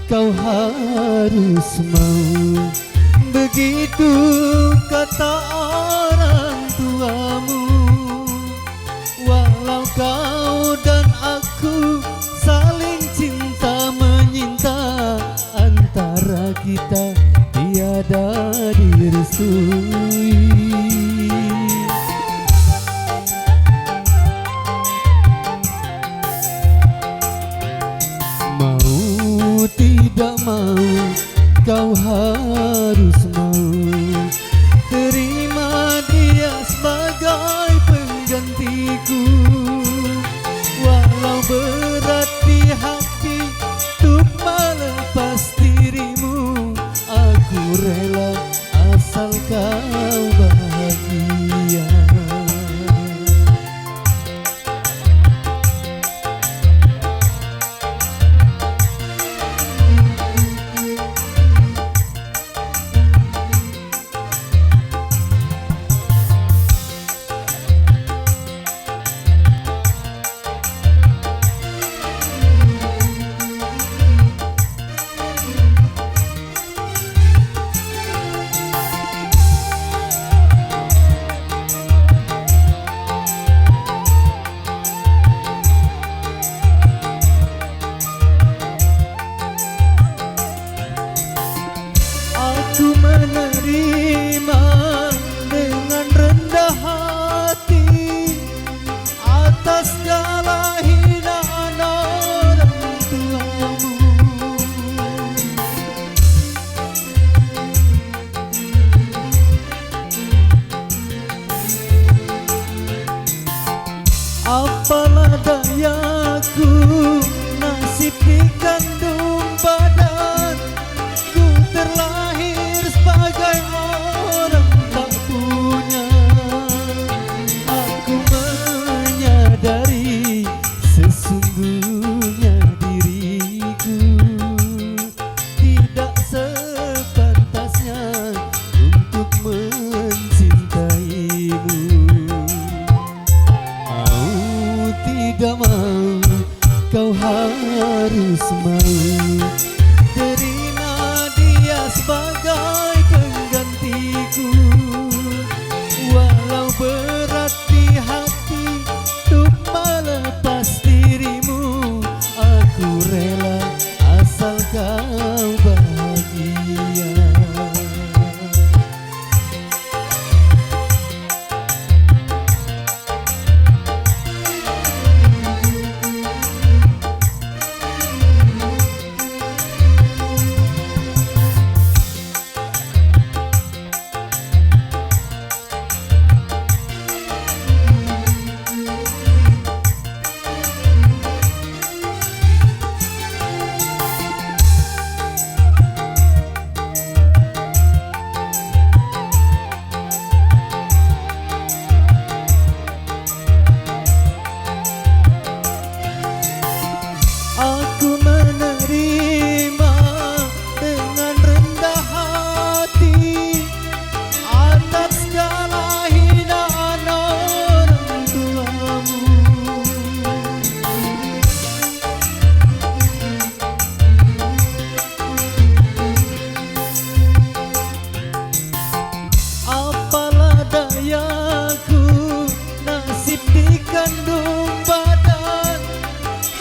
kau harus mau. Begitu kata orang tuamu. Walau kau dan aku saling cinta menyinta, antara kita tiada direstui. Mau tidak mau, kau harus mau terima dia sebagai penggantiku. Walau berat di hati untuk melepas dirimu, aku rela asal kau bahagia. Aku menerima dengan rendah hati atas segala hinaan orang tuamu. Apalah dayaku, nasib dikandung badan, ku terlahir sebagai orang tak punya. Aku menyadari sesungguhnya diriku tidak sepantasnya untuk mencintaimu. Mau tidak mau, kau harus mau terima dia sebagai penggantiku. Walau berat di hati untuk melepas dirimu, aku rela asal kau bahagia. Aku menerima dengan rendah hati atas segala hinaan orang tuamu. Apalah dayaku, nasib dikandung badan,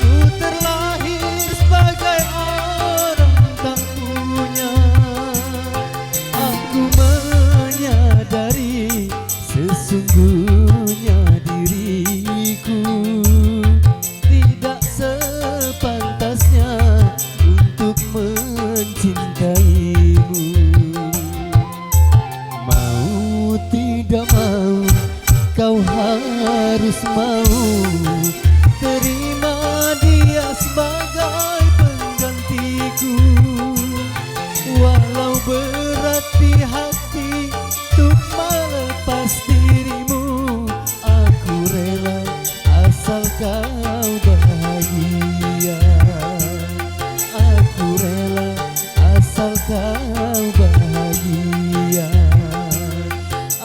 ku terlahir sebagai orang tak punya. Aku menyadari sesungguhnya diriku tidak sepantasnya untuk mencintaimu. Mau tidak mau, kau harus mau terima dia sebagai penggantiku. Walau berat di hati untuk melepas dirimu, aku rela asal kau bahagia. Aku rela asal kau bahagia.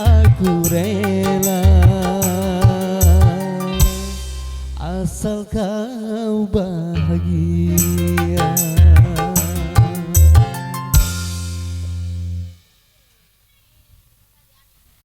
Aku rela asal kau bahagia.